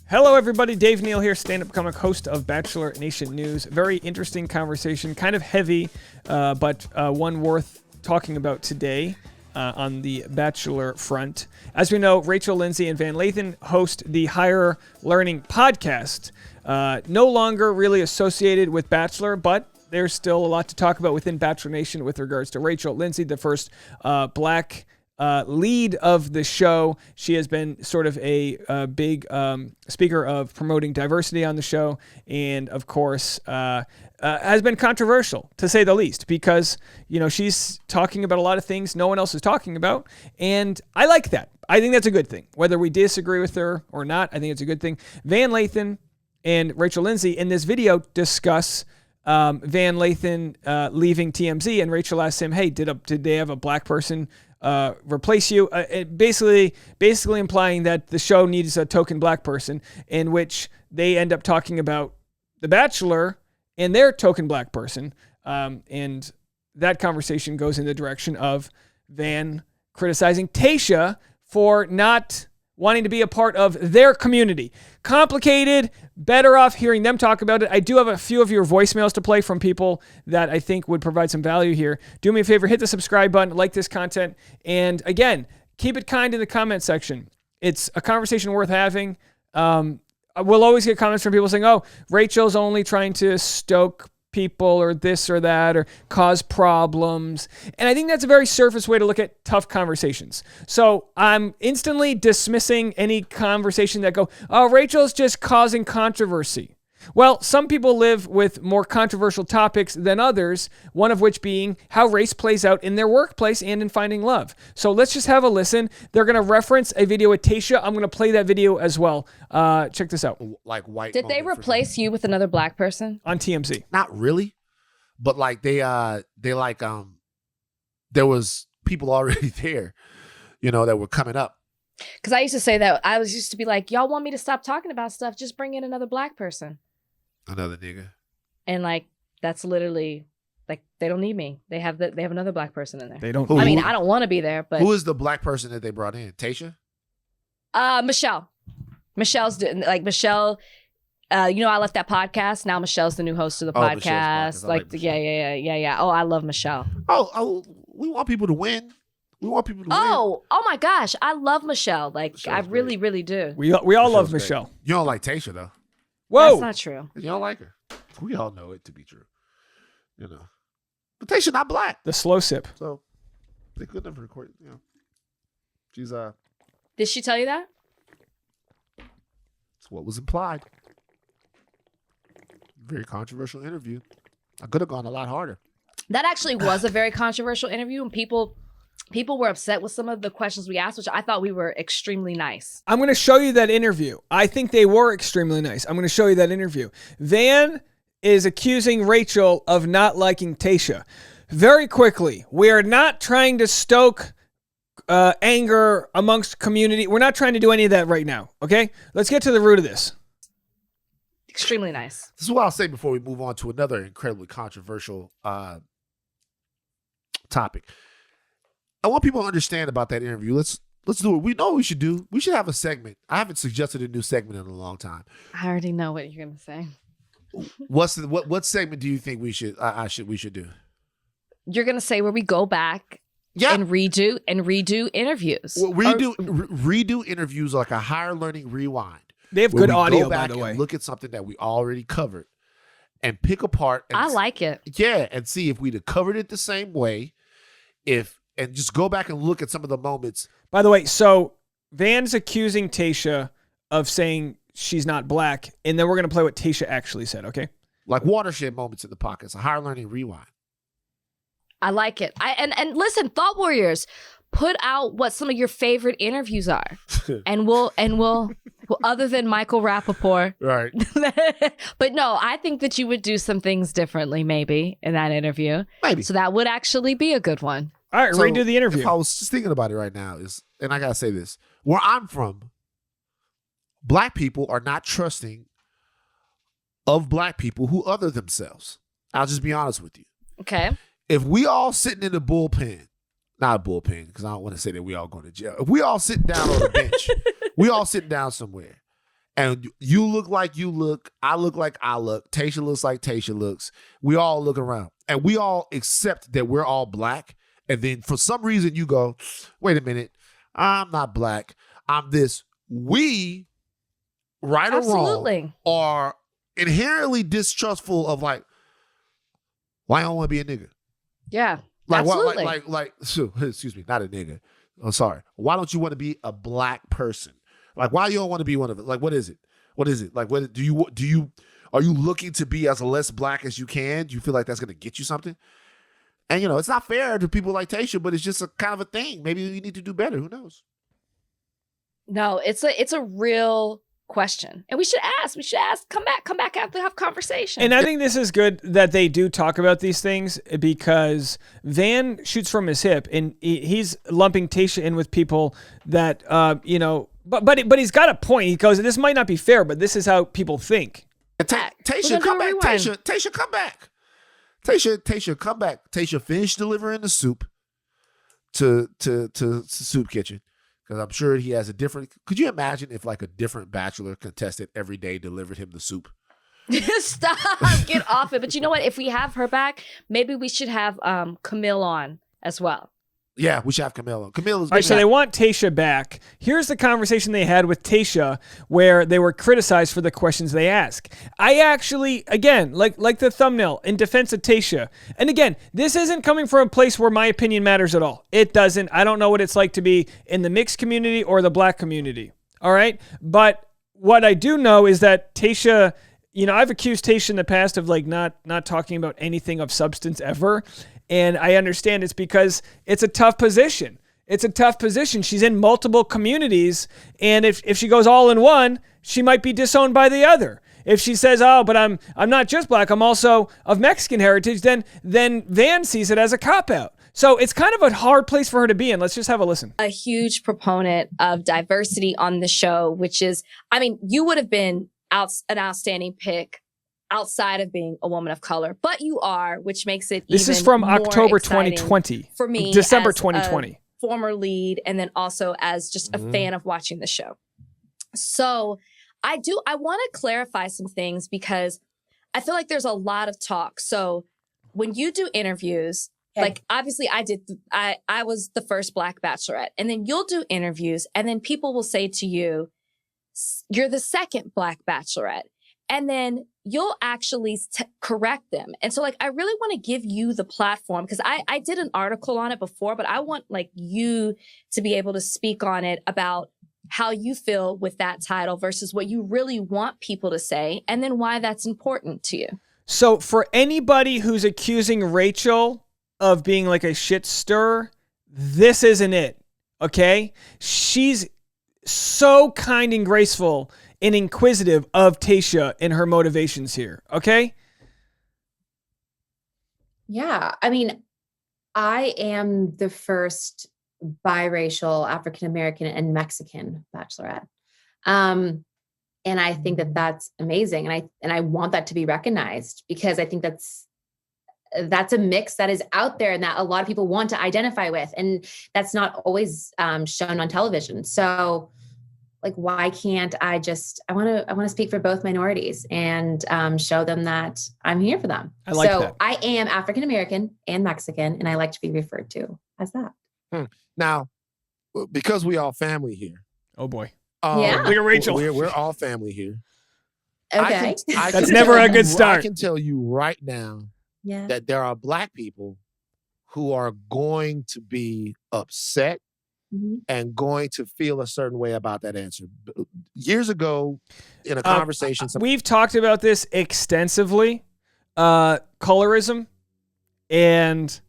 Hello, everybody. Dave Neal here, stand-up comic, host of Bachelor Nation News. Very interesting conversation, kind of heavy, but one worth talking about today on the Bachelor front. As we know, Rachel, Lindsay, and Van Lathan host the Higher Learning podcast. No longer really associated with Bachelor, but there's still a lot to talk about within Bachelor Nation with regards to Rachel Lindsay, the first black lead of the show. She has been sort of a big speaker of promoting diversity on the show, and of course has been controversial, to say the least, because she's talking about a lot of things no one else is talking about, and I like that. I think that's a good thing. Whether we disagree with her or not, I think it's a good thing. Van Lathan and Rachel Lindsay in this video discuss Van Lathan leaving TMZ, and Rachel asks him, "Hey, did they have a black person replace you?" Basically implying that the show needs a token black person, in which they end up talking about The Bachelor and their token black person. And that conversation goes in the direction of Van criticizing Tayshia for not wanting to be a part of their community. Complicated, better off hearing them talk about it. I do have a few of your voicemails to play from people that I think would provide some value here. Do me a favor, hit the subscribe button, like this content, and again, keep it kind in the comment section. It's a conversation worth having. We'll always get comments from people saying, "Oh, Rachel's only trying to stoke people or this or that or cause problems." And I think that's a very surface way to look at tough conversations. So I'm instantly dismissing any conversation that go, "Oh, Rachel's just causing controversy." Well, some people live with more controversial topics than others, one of which being how race plays out in their workplace and in finding love. So let's just have a listen. They're going to reference a video with Tayshia. I'm going to play that video as well. Check this out. Like white. Did they replace you with another black person? On TMZ. Not really, but like they there was people already there, that were coming up. Because I used to say that. I used to be like, y'all want me to stop talking about stuff? Just bring in another black person. Another nigga. And that's literally they don't need me. They have another black person in there. They don't. I mean, I don't want to be there, but who is the black person that they brought in? Tayshia? Michelle. Michelle's Michelle. I left that podcast. Now Michelle's the new host of the podcast. Yeah. Oh, I love Michelle. Oh, we want people to win. We want people to win. Oh my gosh, I love Michelle. I really, really do. We all love Michelle. Great. You don't like Tayshia though. Whoa, that's not true. You don't like her. We all know it to be true. But Tayshia not black. The slow sip. So they couldn't have recorded. She's Did she tell you that? It's what was implied. Very controversial interview. I could have gone a lot harder. That actually was a very controversial interview, and people were upset with some of the questions we asked, which I thought we were extremely nice. I'm going to show you that interview. I think they were extremely nice. I'm going to show you that interview. Van is accusing Rachel of not liking Tayshia. Very quickly, we are not trying to stoke anger amongst community. We're not trying to do any of that right now, okay? Let's get to the root of this. Extremely nice. This is what I'll say before we move on to another incredibly controversial topic. I want people to understand about that interview. Let's do it. We know what we should do. We should have a segment. I haven't suggested a new segment in a long time. I already know what you're gonna say. What segment do you think we should do? You're gonna say where we go back and redo interviews. Well, redo interviews like a higher learning rewind. They have good audio, by the way. Look at something that we already covered and pick apart. I like it. Yeah, and see if we'd have covered it the same way. And just go back and look at some of the moments. By the way, so Van's accusing Tayshia of saying she's not black, and then we're going to play what Tayshia actually said, okay? Like watershed moments in the pockets, a higher learning rewind. I like it. And listen, Thought Warriors, put out what some of your favorite interviews are. and we'll other than Michael Rappaport. Right. But no, I think that you would do some things differently maybe in that interview. Maybe. So that would actually be a good one. All right, redo the interview. If I was just thinking about it right now, and I got to say this, where I'm from, black people are not trusting of black people who other themselves. I'll just be honest with you. Okay. If we all sitting in the bullpen, not a bullpen, because I don't want to say that we all going to jail. If we all sitting down on a bench, we all sitting down somewhere, And you look like you look, I look like I look, Tayshia looks like Tayshia looks. We all look around and we all accept that we're all black. And then for some reason you go, wait a minute, I'm not black, I'm this. We, right or wrong, are inherently distrustful of like, why I don't want to be a nigga? Yeah, like, absolutely. Excuse me, not a nigga. I'm sorry. Why don't you want to be a black person? Like, why you don't want to be one of it? Like, what is it? What is it? Like, what are you looking to be as less black as you can? Do you feel like that's going to get you something? And, it's not fair to people like Tayshia, but it's just a kind of a thing. Maybe you need to do better. Who knows? No, it's a real question. And we should ask. Come back after have conversation. And I think this is good that they do talk about these things because Van shoots from his hip and he's lumping Tayshia in with people that, But he's got a point. He goes, this might not be fair, but this is how people think. Tayshia, come back. Tayshia, come back. Tayshia, come back. Tayshia, finish delivering the soup to Soup Kitchen. Because I'm sure he has a different... Could you imagine if like a different Bachelor contestant every day delivered him the soup? Stop. Get off it. But you know what? If we have her back, maybe we should have Camille on as well. Yeah, we should have Camille on. Camille is... All right, so they want Tayshia back. Here's the conversation they had with Tayshia where they were criticized for the questions they ask. I actually, again, like the thumbnail, in defense of Tayshia. And again, this isn't coming from a place where my opinion matters at all. It doesn't. I don't know what it's like to be in the mixed community or the black community. All right? But what I do know is that Tayshia... I've accused Tayshia in the past of like not talking about anything of substance ever. And I understand it's because it's a tough position. It's a tough position. She's in multiple communities. And if she goes all in one, she might be disowned by the other. If she says, oh, but I'm not just black, I'm also of Mexican heritage, then Van sees it as a cop-out. So it's kind of a hard place for her to be in. Let's just have a listen. A huge proponent of diversity on the show, which is, you would have been an outstanding pick outside of being a woman of color, but you are, which makes it this is from October 2020 for me, December 2020, former lead, and then also as just a fan of watching the show. So I want to clarify some things because I feel like there's a lot of talk. So when you do interviews, like obviously I was the first Black Bachelorette, and then you'll do interviews, and then people will say to you, you're the second Black Bachelorette. And then you'll actually correct them. And so I really want to give you the platform because I did an article on it before, but I want you to be able to speak on it about how you feel with that title versus what you really want people to say and then why that's important to you. So for anybody who's accusing Rachel of being like a shit stirrer, this isn't it. Okay? She's so kind and graceful and inquisitive of Tayshia and her motivations here. Okay? Yeah. I am the first biracial African-American and Mexican Bachelorette. And I think that that's amazing. And I want that to be recognized because I think that's a mix that is out there and that a lot of people want to identify with. And that's not always shown on television. So why can't I want to speak for both minorities and show them that I'm here for them. I like that. I am African-American and Mexican, and I like to be referred to as that. Now, because we all family here. Oh boy. Yeah. Look at Rachel. We're all family here. Okay. That's never a good start. I can tell you right now that there are Black people who are going to be upset and going to feel a certain way about that answer. Years ago, in a conversation... we've talked about this extensively, colorism, and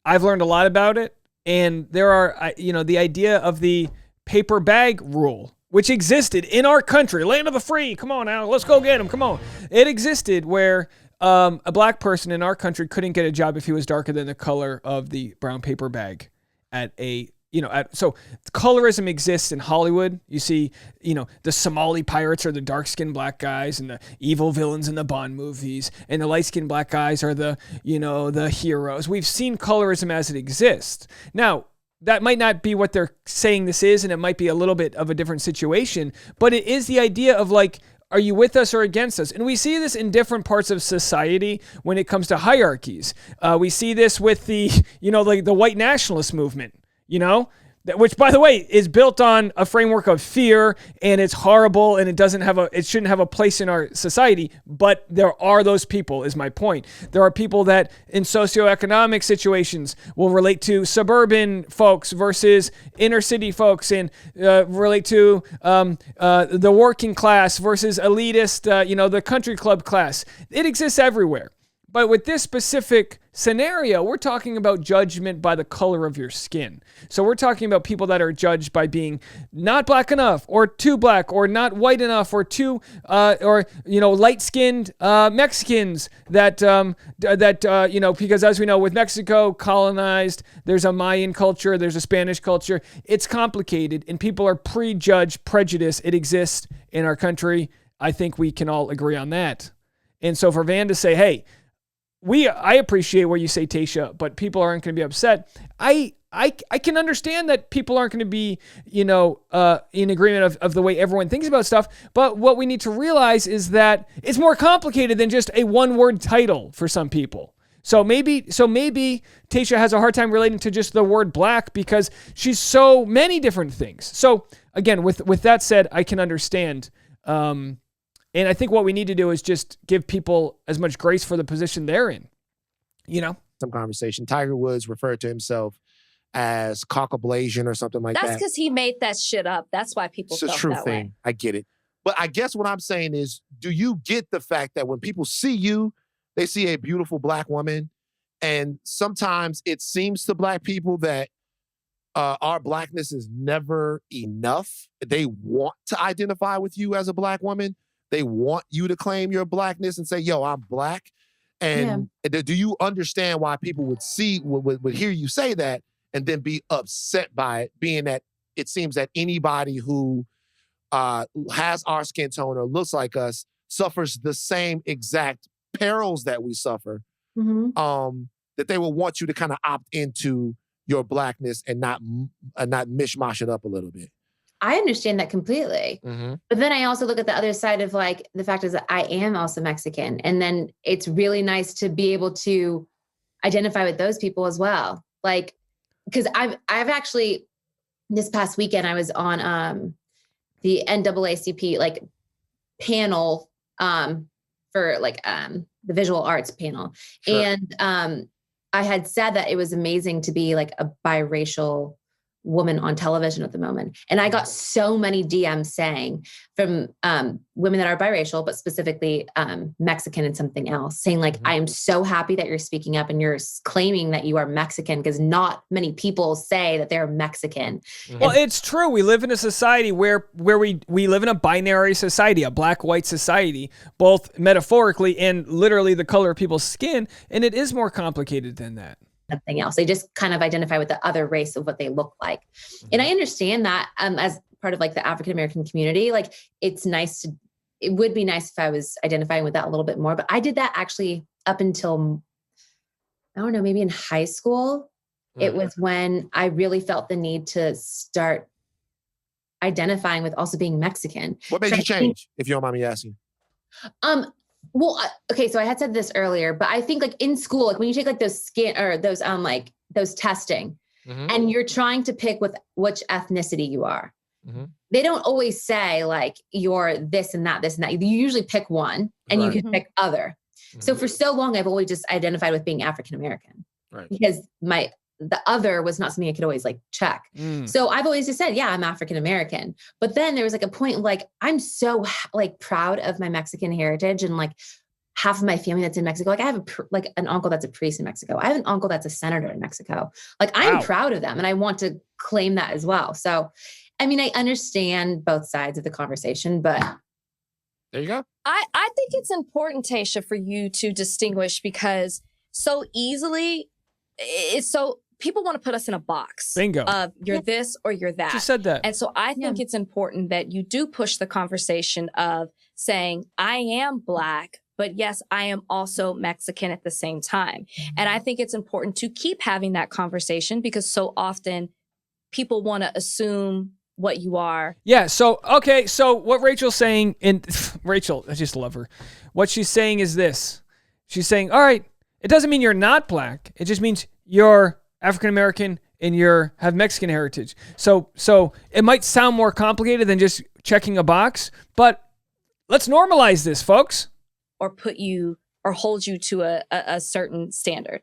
I've learned a lot about it. And there are, the idea of the paper bag rule, which existed in our country, land of the free. Come on now, let's go get them. Come on. It existed where a Black person in our country couldn't get a job if he was darker than the color of the brown paper bag at a... so colorism exists in Hollywood. You see, the Somali pirates are the dark-skinned Black guys and the evil villains in the Bond movies, and the light-skinned Black guys are the heroes. We've seen colorism as it exists. Now, that might not be what they're saying this is, and it might be a little bit of a different situation, but it is the idea of like, are you with us or against us? And we see this in different parts of society when it comes to hierarchies. We see this with the, like the white nationalist movement, which, by the way, is built on a framework of fear, and it's horrible, and it shouldn't have a place in our society. But there are those people, is my point. There are people that in socioeconomic situations will relate to suburban folks versus inner city folks, and relate to the working class versus elitist, the country club class. It exists everywhere. But with this specific scenario, we're talking about judgment by the color of your skin. So we're talking about people that are judged by being not black enough, or too black, or not white enough, or too, light-skinned Mexicans because as we know, with Mexico colonized, there's a Mayan culture, there's a Spanish culture. It's complicated, and people are prejudged prejudice. It exists in our country. I think we can all agree on that. And so for Van to say, hey, I appreciate what you say, Tayshia, but people aren't going to be upset. I can understand that people aren't going to be, in agreement of the way everyone thinks about stuff. But what we need to realize is that it's more complicated than just a one-word title for some people. So maybe Tayshia has a hard time relating to just the word black because she's so many different things. So again, with that said, I can understand. And I think what we need to do is just give people as much grace for the position they're in, Some conversation. Tiger Woods referred to himself as Caucasian or something like that. That's because he made that shit up. That's why people felt that way. It's a true thing. I get it. But I guess what I'm saying is, do you get the fact that when people see you, they see a beautiful black woman, and sometimes it seems to black people that our blackness is never enough. They want to identify with you as a black woman. They want you to claim your blackness and say, yo, I'm black. And do you understand why people would hear you say that and then be upset by it, being that it seems that anybody who has our skin tone or looks like us suffers the same exact perils that we suffer, that they will want you to kind of opt into your blackness and not mishmash it up a little bit? I understand that completely. But then I also look at the other side of like, the fact is that I am also Mexican. And then it's really nice to be able to identify with those people as well. Like, because I've actually, this past weekend, I was on the NAACP like panel for like the visual arts panel. Sure. And I had said that it was amazing to be like a biracial woman on television at the moment. And I got so many DMs saying from women that are biracial, but specifically Mexican and something else, saying like, I am so happy that you're speaking up and you're claiming that you are Mexican, because not many people say that they're Mexican. Well, it's true. We live in a society where we live in a binary society, a black-white society, both metaphorically and literally the color of people's skin. And it is more complicated than that. Something else. They just kind of identify with the other race of what they look like. And I understand that as part of like the African-American community, like it would be nice if I was identifying with that a little bit more, but I did that actually up until, I don't know, maybe in high school. It was when I really felt the need to start identifying with also being Mexican. What made you change, if you don't mind me asking? Well, okay. So I had said this earlier, but I think like in school, like when you take like those skin or those, like those testing and you're trying to pick with which ethnicity you are, they don't always say like you're this and that. You usually pick one and you can pick other. So for so long, I've always just identified with being African-American because the other was not something I could always like check. So I've always just said, yeah, I'm African-American. But then there was like a point like, I'm so like proud of my Mexican heritage and like half of my family that's in Mexico. Like I have an uncle that's a priest in Mexico. I have an uncle that's a senator in Mexico. Like I'm proud of them and I want to claim that as well. So, I mean, I understand both sides of the conversation, but. There you go. I think it's important, Tayshia, for you to distinguish because so easily people want to put us in a box. Bingo. Of you're this or you're that. You said that. And so I think it's important that you do push the conversation of saying, I am Black, but yes, I am also Mexican at the same time. And I think it's important to keep having that conversation because so often people want to assume what you are. Yeah. So, okay. So what Rachel's saying, and Rachel, I just love her. What she's saying is this. She's saying, all right, it doesn't mean you're not black. It just means you're African-American and have Mexican heritage. So it might sound more complicated than just checking a box, but let's normalize this, folks. Or hold you to a certain standard.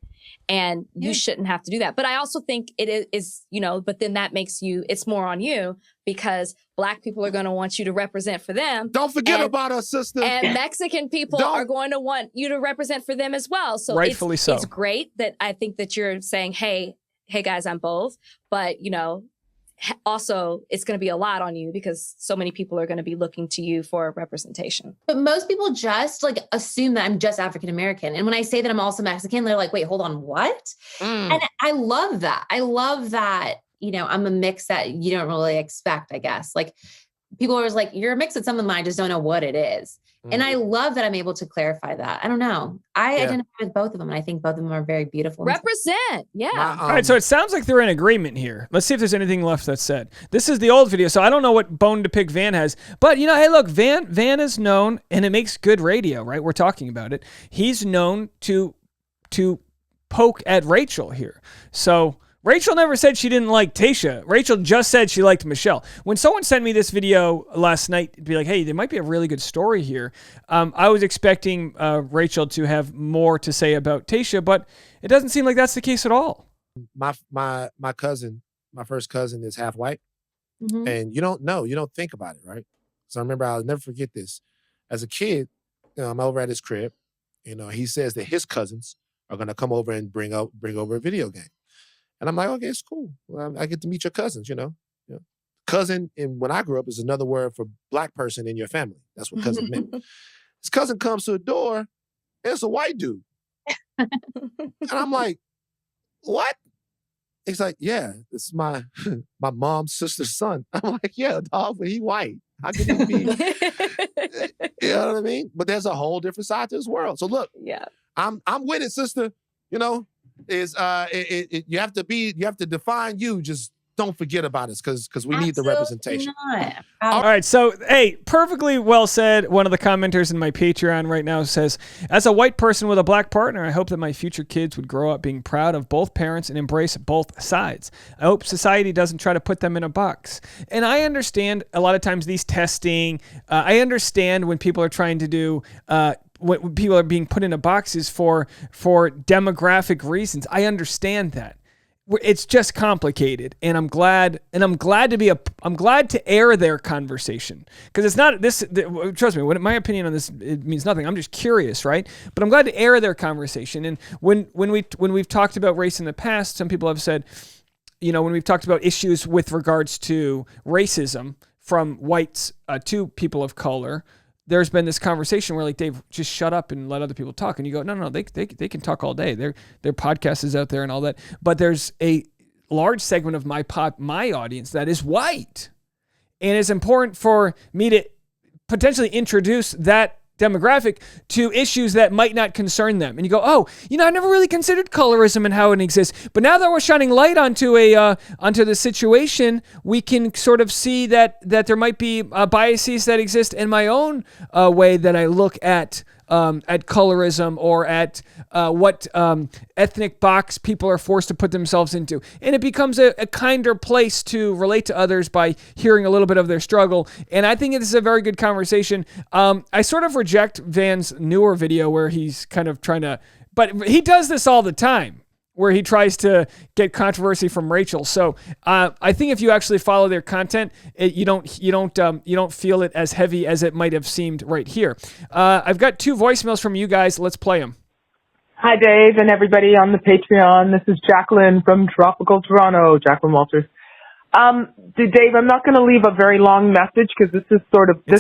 And you shouldn't have to do that. But I also think it is, but then that makes it's more on you, because Black people are going to want you to represent for them. Don't forget about us, sister. And Mexican people are going to want you to represent for them as well. So rightfully so. It's great that I think that you're saying, hey guys, I'm both. But, also it's going to be a lot on you, because so many people are going to be looking to you for representation. But most people just assume that I'm just African American. And when I say that I'm also Mexican, they're like, wait, hold on, what? And I love that. I'm a mix that you don't really expect, I guess. People are always like, you're a mix of something, I just don't know what it is. And I love that I'm able to clarify that. I don't know. I identify with both of them, and I think both of them are very beautiful. Represent. Yeah. All right. So it sounds like they're in agreement here. Let's see if there's anything left that's said. This is the old video, so I don't know what bone to pick Van has. But, hey, look, Van is known, and it makes good radio, right? We're talking about it. He's known to poke at Rachel here. So Rachel never said she didn't like Tayshia. Rachel just said she liked Michelle. When someone sent me this video last night, it'd be like, hey, there might be a really good story here. I was expecting Rachel to have more to say about Tayshia, but it doesn't seem like that's the case at all. My cousin, my first cousin, is half white. Mm-hmm. And you don't think about it, right? So I remember, I'll never forget this. As a kid, I'm over at his crib. He says that his cousins are going to come over and bring over a video game. And I'm like, okay, it's cool. Well, I get to meet your cousins, Cousin, when I grew up, is another word for Black person in your family. That's what cousin meant. His cousin comes to the door, and it's a white dude. And I'm like, what? He's like, yeah, this is my mom's sister's son. I'm like, yeah, dog, but he white. How can he be? You know what I mean? But there's a whole different side to this world. So look, I'm with it, sister. You have to define you. Just don't forget about us, because we need the representation. All right. So, hey, perfectly well said. One of the commenters in my Patreon right now says, as a white person with a Black partner, I hope that my future kids would grow up being proud of both parents and embrace both sides. I hope society doesn't try to put them in a box. And I understand a lot of times these testing, I understand when people are trying to do, when people are being put into boxes for demographic reasons. I understand that. It's just complicated, and I'm glad to air their conversation, because it's not this. Trust me, my opinion on this, it means nothing. I'm just curious, right? But I'm glad to air their conversation. And when we've talked about race in the past, some people have said, when we've talked about issues with regards to racism from whites to people of color, there's been this conversation where, like, Dave, just shut up and let other people talk. And you go, no, they can talk all day. Their podcast is out there and all that. But there's a large segment of my audience that is white. And it's important for me to potentially introduce that demographic to issues that might not concern them. And you go, oh, I never really considered colorism and how it exists. But now that we're shining light onto the situation, we can sort of see that there might be biases that exist in my own way that I look at colorism, or at what ethnic box people are forced to put themselves into. And it becomes a kinder place to relate to others by hearing a little bit of their struggle. And I think this is a very good conversation. I sort of reject Van's newer video where he's kind of trying to, but he does this all the time, where he tries to get controversy from Rachel. So I think if you actually follow their content, you don't feel it as heavy as it might have seemed right here. I've got 2 voicemails from you guys. Let's play them. Hi, Dave, and everybody on the Patreon. This is Jacqueline from tropical Toronto, Jacqueline Walters. Dave, I'm not going to leave a very long message, because this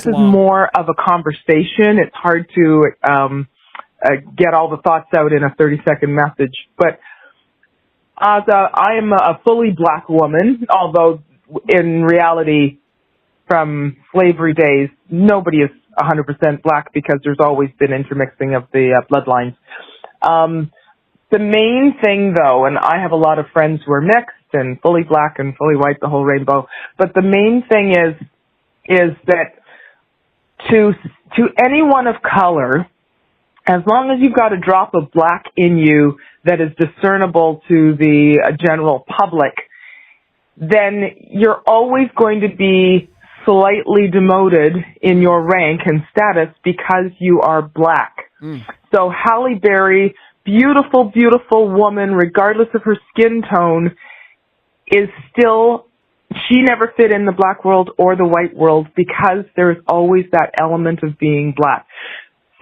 is more of a conversation. It's hard to get all the thoughts out in a 30-second message, but I am a fully Black woman, although in reality, from slavery days, nobody is 100% Black, because there's always been intermixing of the bloodlines. The main thing, though, and I have a lot of friends who are mixed, and fully black and fully white, the whole rainbow. But the main thing is that to anyone of color, as long as you've got a drop of black in you that is discernible to the general public, then you're always going to be slightly demoted in your rank and status because you are black. So Halle Berry, beautiful, beautiful woman, regardless of her skin tone, is still, she never fit in the black world or the white world because there's always that element of being black.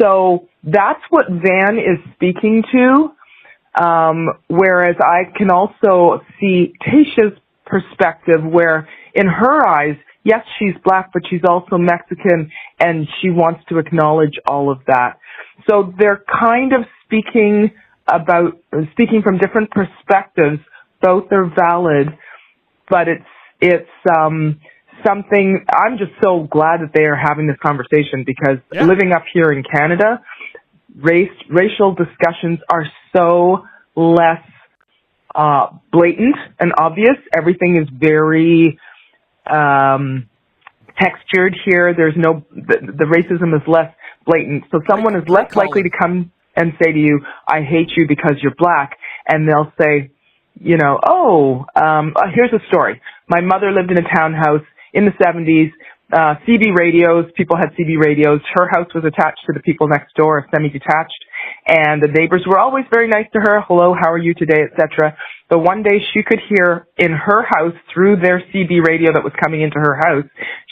So that's what Van is speaking to, whereas I can also see Tayshia's perspective where in her eyes, yes, she's black, but she's also Mexican, and she wants to acknowledge all of that. So they're kind of speaking from different perspectives. Both are valid, but it's something. I'm just so glad that they are having this conversation because living up here in Canada, racial discussions are so less blatant and obvious. Everything is very textured here. There's the racism is less blatant. So someone is less likely to come and say to you, I hate you because you're black. And they'll say, here's a story. My mother lived in a townhouse in the 70s. CB radios, people had CB radios. Her house was attached to the people next door, semi-detached. And the neighbors were always very nice to her. Hello, how are you today, etc. But one day she could hear in her house through their CB radio that was coming into her house,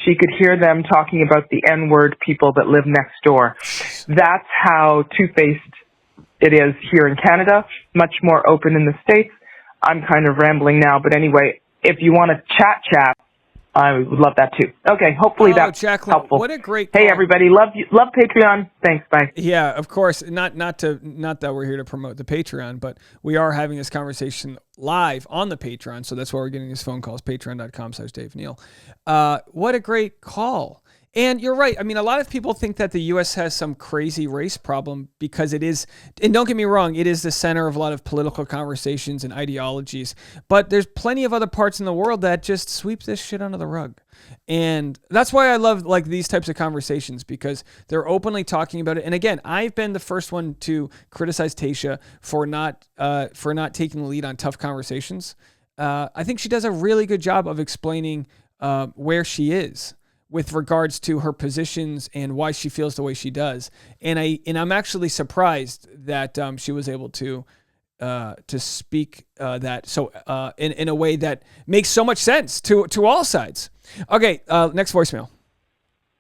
she could hear them talking about the N-word people that live next door. That's how two-faced it is here in Canada, much more open in the States. I'm kind of rambling now, but anyway, if you want to chat, I would love that too. Okay, hopefully that's Jacqueline, helpful. what a great call. Hey everybody, love Patreon. Thanks, bye. Yeah, of course. Not that we're here to promote the Patreon, but we are having this conversation live on the Patreon, so that's why we're getting these phone calls. Patreon.com/Dave Neal. What a great call. And you're right. I mean, a lot of people think that the U.S. has some crazy race problem because it is, and don't get me wrong, it is the center of a lot of political conversations and ideologies. But there's plenty of other parts in the world that just sweep this shit under the rug. And that's why I love like these types of conversations because they're openly talking about it. And again, I've been the first one to criticize Tayshia for not taking the lead on tough conversations. I think she does a really good job of explaining where she is with regards to her positions and why she feels the way she does. And I'm actually surprised that she was able to speak that so in a way that makes so much sense to all sides. Okay, next voicemail.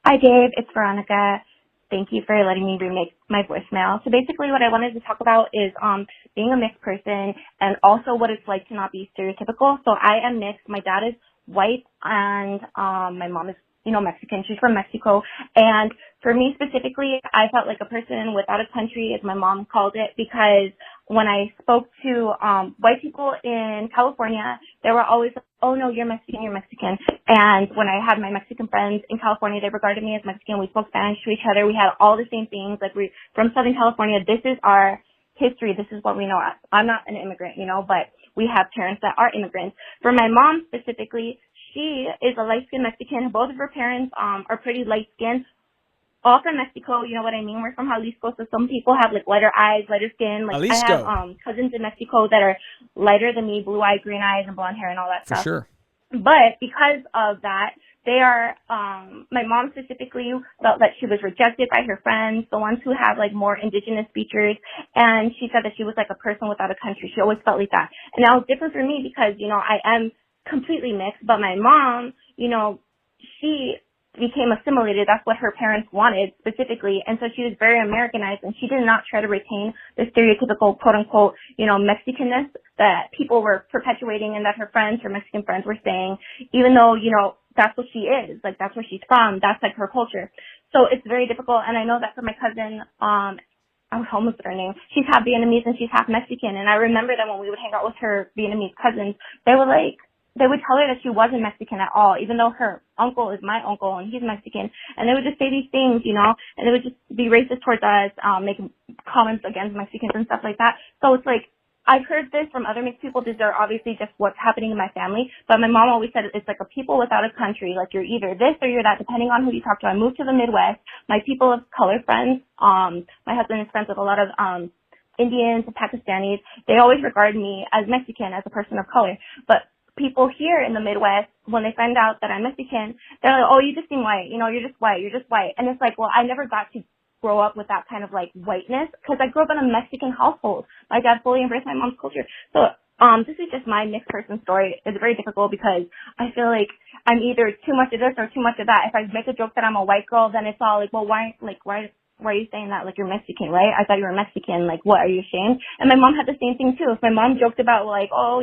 Hi, Dave. It's Veronica. Thank you for letting me remake my voicemail. So basically what I wanted to talk about is being a mixed person and also what it's like to not be stereotypical. So I am mixed. My dad is white and my mom is Mexican. She's from Mexico. And for me specifically, I felt like a person without a country, as my mom called it, because when I spoke to white people in California, they were always like, oh no, you're Mexican, you're Mexican. And when I had my Mexican friends in California, they regarded me as Mexican. We spoke Spanish to each other. We had all the same things. Like we from Southern California, this is our history. This is what we know. I'm not an immigrant, but we have parents that are immigrants. For my mom specifically, she is a light-skinned Mexican. Both of her parents are pretty light-skinned. All from Mexico, you know what I mean? We're from Jalisco, so some people have like lighter eyes, lighter skin. Like Jalisco. I have cousins in Mexico that are lighter than me, blue eyes, green eyes, and blonde hair and all that For stuff. sure. But because of that, they are, my mom specifically felt that she was rejected by her friends, the ones who have like more indigenous features. And she said that she was like a person without a country. She always felt like that. And that was different for me because, I am completely mixed, but my mom, she became assimilated. That's what her parents wanted specifically. And so she was very Americanized and she did not try to retain the stereotypical quote unquote, Mexicanness that people were perpetuating and that her Mexican friends were saying, even though, that's what she is. Like that's where she's from. That's like her culture. So it's very difficult. And I know that for my cousin, I was almost with her name. She's half Vietnamese and she's half Mexican. And I remember that when we would hang out with her Vietnamese cousins, they would tell her that she wasn't Mexican at all, even though her uncle is my uncle and he's Mexican. And they would just say these things, and they would just be racist towards us, making comments against Mexicans and stuff like that. So it's like, I've heard this from other mixed people. These are obviously just what's happening in my family. But my mom always said it's like a people without a country. Like you're either this or you're that, depending on who you talk to. I moved to the Midwest. My people of color friends, my husband is friends with a lot of Indians and Pakistanis. They always regard me as Mexican, as a person of color. But people here in the Midwest, when they find out that I'm Mexican, they're like, oh, you just seem white. You're just white. You're just white. And it's like, well, I never got to grow up with that kind of like whiteness because I grew up in a Mexican household. My dad fully embraced my mom's culture. So this is just my mixed person story. It's very difficult because I feel like I'm either too much of this or too much of that. If I make a joke that I'm a white girl, then it's all like, well, why are you saying that? Like, you're Mexican, right? I thought you were Mexican. Like, what, are you ashamed? And my mom had the same thing too. If my mom joked about like, oh,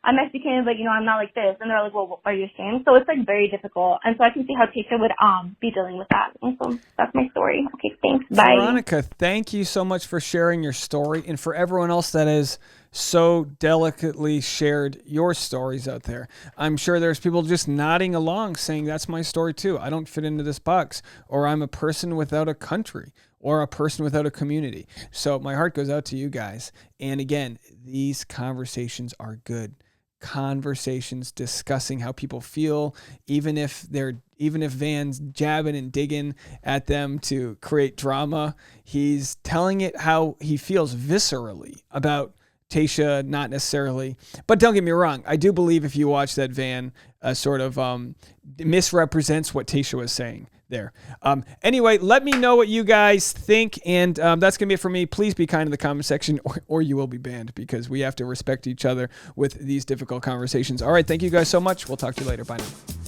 I'm Mexican, but I'm not like this. And they're like, well, are you ashamed? So it's like very difficult. And so I can see how Tayshia would be dealing with that. And so that's my story. Okay, thanks. Bye. Veronica, thank you so much for sharing your story. And for everyone else that has so delicately shared your stories out there. I'm sure there's people just nodding along saying, that's my story too. I don't fit into this box. Or I'm a person without a country. Or a person without a community. So my heart goes out to you guys. And again, these conversations are good. Conversations discussing how people feel, even if Van's jabbing and digging at them to create drama, he's telling it how he feels viscerally about Tayshia, not necessarily. But don't get me wrong, I do believe if you watch that, Van sort of misrepresents what Tayshia was saying there. Anyway, let me know what you guys think, and that's going to be it for me. Please be kind in the comment section, or you will be banned, because we have to respect each other with these difficult conversations. All right, thank you guys so much. We'll talk to you later. Bye now.